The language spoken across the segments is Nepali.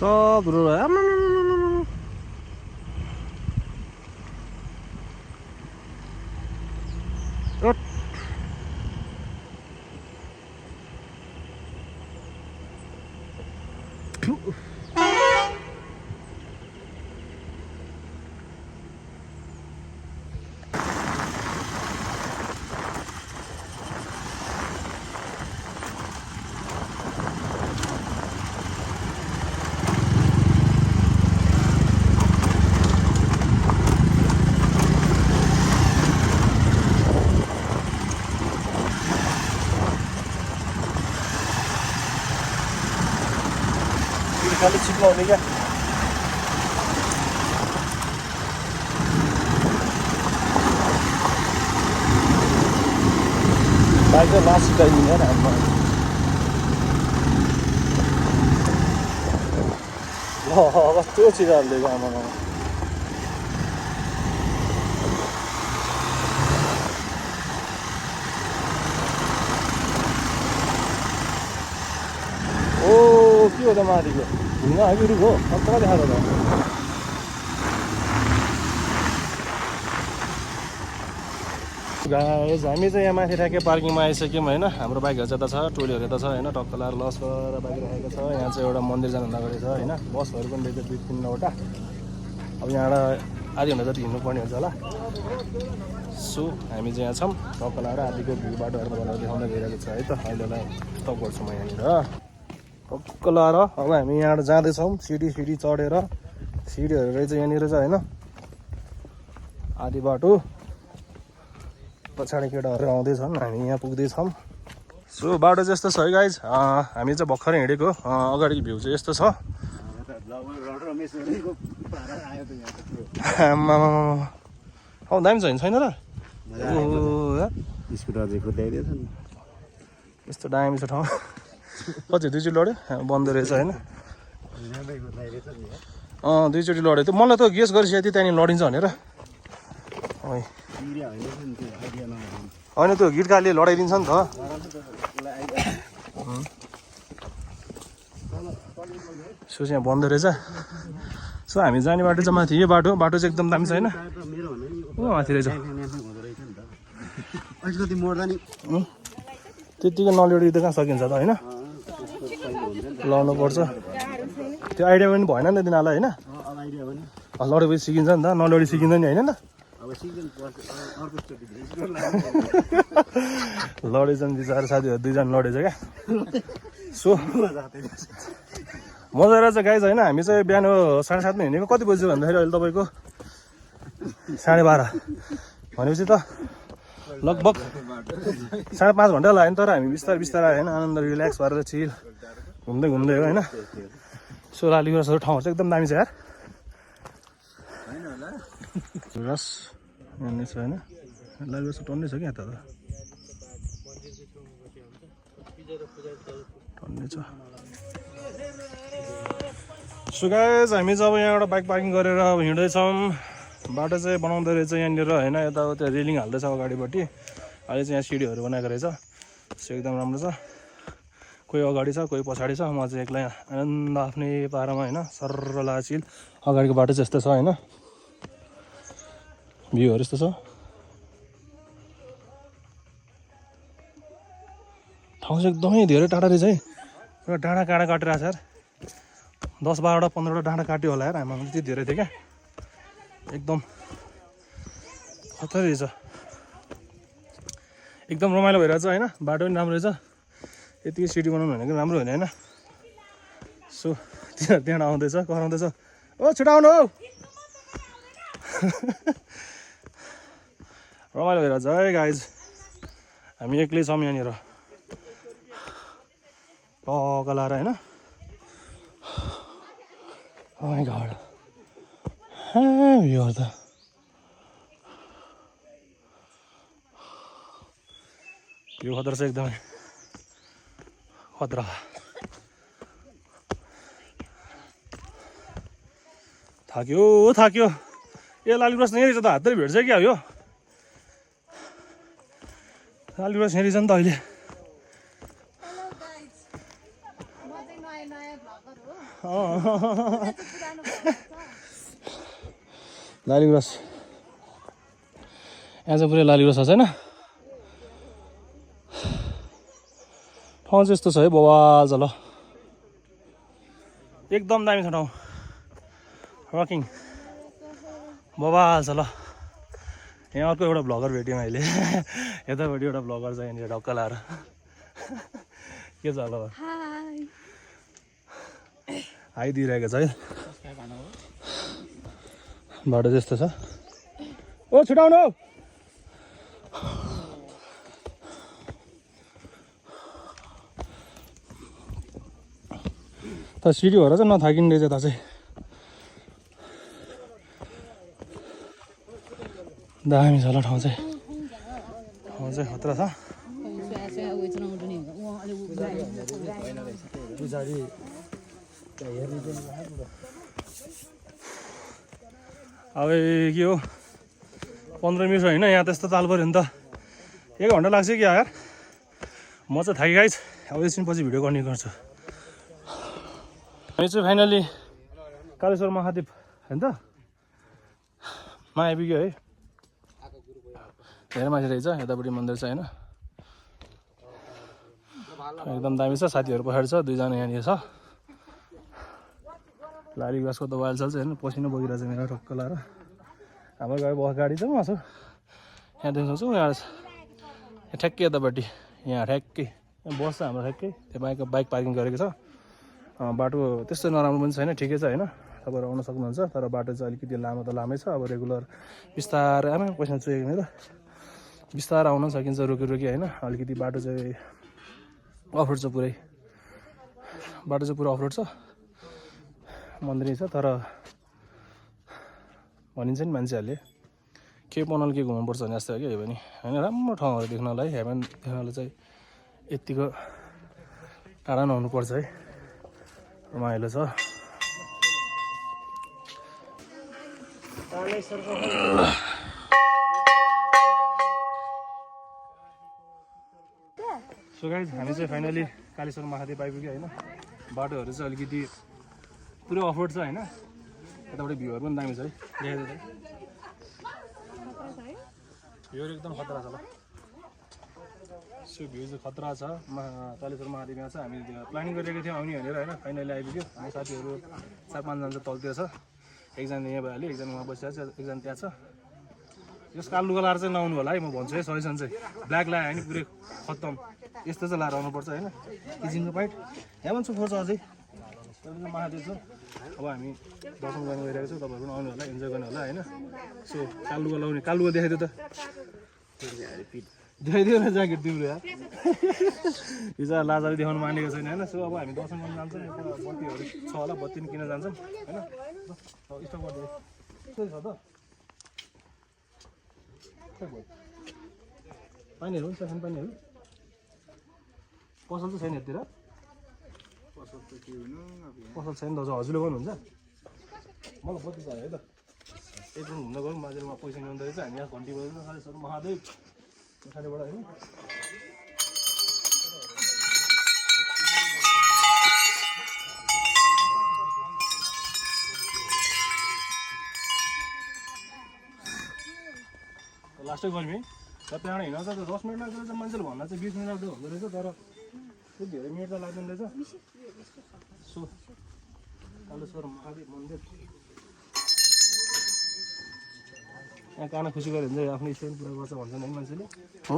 सब धुलो भयो आम्मामामामामा। ओट। थु। खाली चिप्लाउने क्या बाइक चाहिँ लास्ट सिकाइदिने यार हाम्रो ल कस्तो छिटो हालिदिएको आमामा ओ के हो त माथिको ढुङ्गा हो कि रुख हो कत्रो देखाएर त गाइस हामी चाहिँ यहाँ माथि ठ्याक्कै पार्किङमा आइसक्यौँ होइन हाम्रो बाइकहरू चाहिँ त छ टोलीहरू त छ होइन टक्क लाएर लस गरेर बाइक राखेको छ यहाँ चाहिँ एउटा मन्दिर जानुभन्दा अगाडि छ होइन बसहरू पनि रहेछ 2-3वटा अब यहाँबाट आधी घन्टा जति हिँड्नुपर्ने हुन्छ होला सो हामी चाहिँ यहाँ छौँ टक्क लाएर आधीको भ्यू बाटोहरू बनाएर देखाउँदै गइरहेको छ है त अहिलेलाई स्टप गर्छु म यहाँनिर टक्क लाएर अब हामी यहाँबाट जाँदैछौँ सिडी चढेर सिडीहरू रहेछ यहाँनिर चाहिँ होइन आधी बाटो पछाडि केटाहरू आउँदैछन् हामी यहाँ पुग्दैछौँ सो बाटो चाहिँ यस्तो छ है गाइज हामी चाहिँ भर्खरै हिँडेको अगाडिको भ्यू चाहिँ यस्तो छ दामी छ छैन र यस्तो दामी छ ठाउँ कति 2 चोटि लड्यो बन्द रहेछ होइन 2 चोटि लड्यो त्यो मलाई त गेस गरिसकेको थियो त्यहाँनिर लडिन्छ भनेर होइन त्यो गिर्काले लडाइदिन्छ नि त सो यहाँ बन्द रहेछ सो हामी जाने बाटो चाहिँ माथि यो बाटो चाहिँ एकदम दामी छ होइन माथि रहेछ त्यतिकै नलड्यो त कहाँ सकिन्छ त होइन लड्नु पर्छ त्यो आइडिया पनि भएन नि त तिनीहरूलाई होइन लडेपछि सिकिन्छ नि त नलडी सिकिन्छ नि होइन त लडेछन् बिचरा साथीहरू 2 जना लडेछ क्या सो मजा रहेछ गाइज होइन हामी चाहिँ बिहान 7:30 मा हिँडेको कति बजी भन्दाखेरि अहिले तपाईँको 12:30 भनेपछि त लगभग 5.5 घन्टा लाग्यो नि तर हामी बिस्तारै होइन आनन्द रिल्याक्स भएर चिल घुम्दै हो होइन सो लालीगुराँसहरू ठाउँहरू चाहिँ एकदम दामी छ यार रस यहाँनिर छ होइन लालीगुराँस टन्नै छ क्या त टन्नै छ सो गाइस हामी चाहिँ अब यहाँबाट बाइक पार्किङ गरेर अब हिँड्दैछौँ बाटो चाहिँ बनाउँदै रहेछ यहाँनिर होइन यताउता रेलिङ हाल्दैछ अगाडिपट्टि अहिले चाहिँ यहाँ सिडीहरू बनाएको रहेछ सो एकदम राम्रो छ कोही अगाडि छ कोही पछाडि छ म चाहिँ एक्लै आनन्द आफ्नै पारामा होइन सरला चिल अगाडिको बाटो चाहिँ यस्तो छ होइन भ्यूहरू यस्तो छ ठाउँ चाहिँ एकदमै धेरै टाढा रहेछ है एउटा डाँडा काँडा काटिरहेको छ यार 10-12वटा 15वटा डाँडा काट्यो होला यार हामीमा त्यति धेरै थियो क्या एकदम खतरै रहेछ एकदम रमाइलो भइरहेछ होइन बाटो पनि राम्रो रहेछ यतिकै सिटी बनाउनु भनेको राम्रो होइन होइन सो तिनीहरू त्यहाँ आउँदैछ कराउँदैछ ओ छिटो आउनु हौ रमाइलो भइरहेछ है गाइज हामी एक्लै छौँ यहाँनिर टक्क लाएर होइन Oh my god. यो त यो खतरा छ एकदमै खतरा थाक्यो ए लालीगुराँस यहीँ रहेछ त हातै भेट्छ क्या यो लालीगुराँस यहीँ रहेछ नि त अहिले लाली गुराँस यहाँ चाहिँ पुरै लाली गुराँस छ होइन ठाउँ चाहिँ यस्तो छ है बवाल छ ल एकदम दामी छ ठाउँ रकिङ बवाल छ ल यहाँ अर्को एउटा भ्लगर भेट्यौँ अहिले यतापट्टि एउटा भ्लगर छ यहाँनिर ढक्क लाएर के छ ल हाई दिइरहेको छ है बाटो त्यस्तो छ ओ छुटाउनु त सिडी भएर चाहिँ नथाकिने रहेछ त चाहिँ दामी छ ल ठाउँ चाहिँ खतरा छ अब के हो 15 मिनट होइन यहाँ त्यस्तो ताल पऱ्यो नि त 1 घन्टा लाग्छ कि यार म चाहिँ थाकेँ गाइस अब एकछिन पछि भिडियो गर्ने गर्छु हामी चाहिँ फाइनली कालेश्वर महादेव होइन त मा आइपुग्यो है धेरै मान्छे रहेछ यतापट्टि मन्दिर छ होइन एकदम दामी छ साथीहरू पछाडि छ 2 जना यहाँनिर छ लाली गुराँसको त वाइल चल्छ होइन पसिना बोकिरहेछ मेरो ठक्क लाएर हाम्रो गाडी बस गाडी छ म छु यहाँ देख्न सक्छु यहाँ ठ्याक्कै यतापट्टि यहाँ ठ्याक्कै बस छ हाम्रो ठ्याक्कै त्यो बाइक पार्किङ गरेको छ बाटो त्यस्तो नराम्रो पनि छैन ठिकै छ होइन तपाईँहरू आउन सक्नुहुन्छ तर बाटो चाहिँ अलिकति लामो त लामै छ अब रेगुलर बिस्तारै आमा पैसा चुकेको मेरो बिस्तारै आउन सकिन्छ रोकी होइन अलिकति बाटो चाहिँ अफरोड छ पुरै बाटो चाहिँ पुरा अफरोड छ मन्दिरै छ तर भनिन्छ नि मान्छेहरूले के बनाउनु के घुम्नुपर्छ भने जस्तो हो कि भने होइन राम्रो ठाउँहरू देख्नलाई हेभेन देख्नलाई चाहिँ यत्तिको टाढा नहुनुपर्छ है रमाइलो छ सो गाइज हामी चाहिँ फाइनली कालेश्वर महादेव आइपुग्यो होइन बाटोहरू चाहिँ अलिकति पुरै अफरोड छ होइन यताबाट भ्यूहरू पनि दामी छ है देखाइदिनु भ्यूहरू एकदम खतरा छ ल सो भ्यू चाहिँ खतरा छ कालेश्वर महादेव यहाँ छ हामी प्लानिङ गरिरहेको थियौँ आउने भनेर होइन फाइनली आइपुग्यो हामी साथीहरू 4-5 जना चाहिँ तलतिर छ एकजना यहाँ भइहाल्यो एकजना उहाँ बसिरहेको छ एकजना त्यहाँ छ यस कालो लुगा लाएर चाहिँ नआउनु होला है म भन्छु है सजेसन चाहिँ ब्ल्याक लगायो भने पुरै खत्तम यस्तो चाहिँ लाएर आउनुपर्छ होइन किसिमको पाइट यहाँ पनि सुखो छ अझै महादेव छ अब हामी दर्शन गर्न गइरहेको छौँ तपाईँहरू पनि आउनु होला इन्जोय गर्नु होला होइन सो कालो लुगा लाउने कालो लुगा देखाइदियो त देखाइदियो न ज्याकेट तिम्रो यार हिजो लाजाले देखाउनु मानेको छैन होइन सो अब हामी दर्शन गर्न जान्छौँ बत्तीहरू छ होला बत्ती पनि किन जान्छौँ होइन स्टप गरिदियो छ त पानीहरू पनि छ खाने पानीहरू पसल चाहिँ छैन यतिर पसल छैन दाजु हजुरले गर्नुहुन्छ मलाई बत्ती चाहियो है त एकदिन घुम्न गरौँ माझेमा पैसा ल्याउँदो रहेछ हामी यहाँ घन्टी बजाउँछ कालेश्वर महादेव पछाडिबाट होइन लास्टै गर्मी तर त्यहाँबाट हिँड्दा त 10 मिनट लाग्दो रहेछ मान्छेले भन्दा चाहिँ 20 मिनट लाग्दो हुँदो रहेछ तर त्यो धेरै मिनट त लाग्दैन रहेछ सो कालेश्वर महादेव मन्दिर यहाँ काना खुसी गऱ्यो भने चाहिँ आफ्नो इच्छा पनि पुरा गर्छ भन्छन् है मान्छेले हो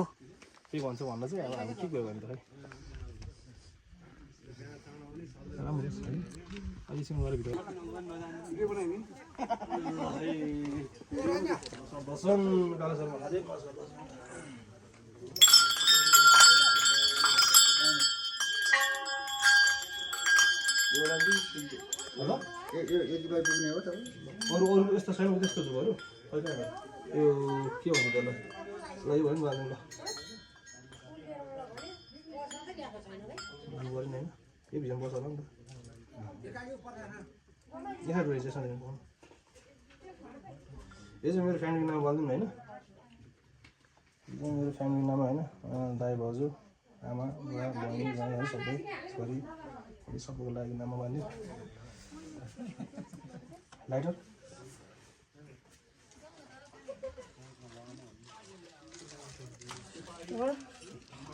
के भन्छ भन्दा चाहिँ अब हामी के गयो भने त खै राम्रो छ है अहिलेसम्म गएर भिडियो दर्शन कालेश्वर महादेव अरू यस्तो छैन त्यस्तो छ बरु यो के भन्नु त ल यो भयो नि बाल्नु ल गऱ्यो नि होइन यो भिजन बस्छ होला नि त यहाँ रहेछ यो चाहिँ मेरो फ्यामिली नाम बाल्दिउँ होइन मेरो फ्यामिली नाम होइन दाइ भाउजू आमा बुवा बहिनी भाइहरू सबै छोरी सबैको लागि नाममा बाल्यो लाइटर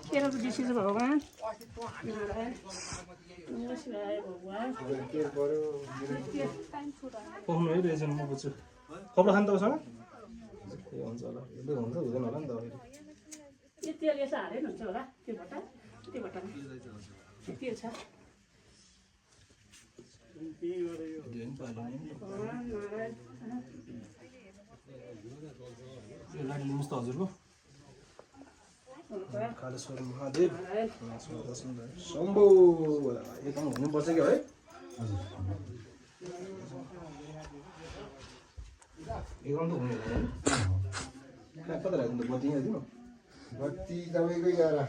तेरा तो डिसीज भगवान नारायण नमस्कार भगवान पाउनु है रहेछ म बुझ्छु कपडा खानु तपाईँसँग ए हुन्छ होला हुन्छ हुँदैन होला नि त फेरि यो तेल यसो हालेन हुन्छ होला त्यो भट्टा के छ भगवान नारायण यो गाडी लिनुहोस् त हजुरको कालेश्वर महादेव शम्भो एकदम हुनुपर्छ क्या है एकदम त हुने होइन कता लाग्यो त बत्ती यहाँ दिनु बत्ती तपाईँको 11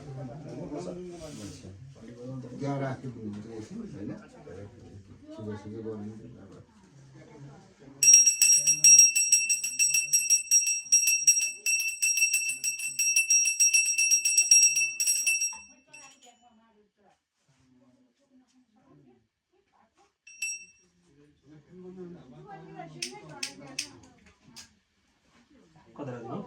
कता लाग्यो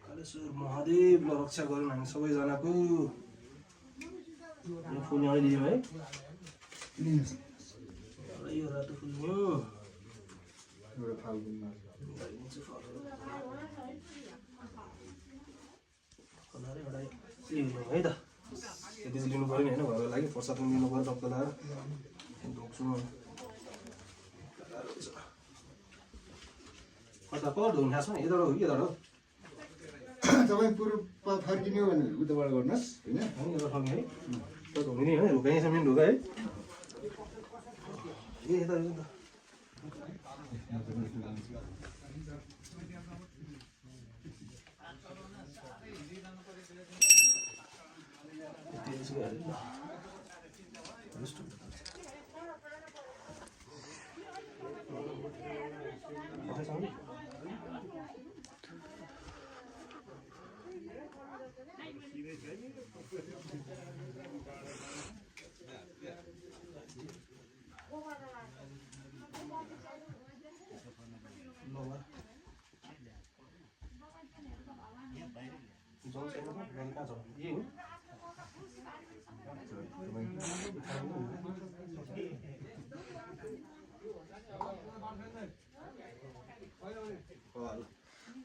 कालेश्वर महादेवलाई रक्षा गरौँ हामी सबैजनाको यो फुल यहाँ दियौँ है यो रातो फुल हो है त यति चाहिँ लिनु पऱ्यो नि होइन घरको लागि प्रसाद पनि लिनु पऱ्यो टक्क लगाएर ढोक्छु म कता कता ढोक्नु खासमा यताबाट हो कि यताबाट हो तपाईँ पूर्व फर्किने हो भने उताबाट गर्नुहोस् होइन यता फर्क्ने है त ढोक्ने नि होइन ढोका यहाँसम्म मेन ढोका है ए यता यता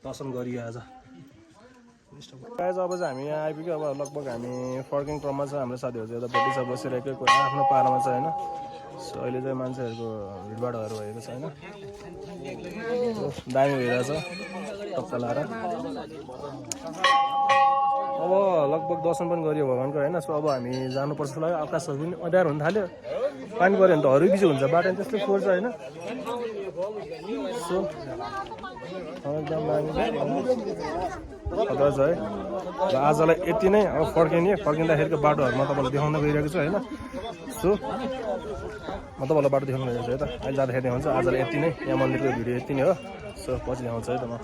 दर्शन गरियो आज अब चाहिँ हामी यहाँ आइपुग्यो अब लगभग हामी फर्किङ क्रममा छ हाम्रो साथीहरू चाहिँ यतापट्टि छ बसिरहेको कोही आफ्नो पारामा छ होइन सो अहिले चाहिँ मान्छेहरूको भिडभाडहरू भएको छ होइन दामी भइरहेछ टक्क लाएर अब लगभग दर्शन पनि गरियो भगवान्को होइन सो अब हामी जानुपर्छ लाग्यो आकाशहरू पनि अँध्यारो हुन थाल्यो पानी पऱ्यो भने त हरू बिजी हुन्छ बाटो त्यस्तै फोर्छ होइन सो एकदम खतरा छ है र आजलाई यति नै अब फर्किँदाखेरिको बाटोहरूमा तपाईँलाई देखाउन गइरहेको छु होइन सो म तपाईँलाई बाटो देखाउन गइरहेको छु है त अहिले जाँदाखेरि देखाउँछु आजलाई यति नै यहाँ मन्दिरको भिडियो यति नै हो सो पछि देखाउँछु है त म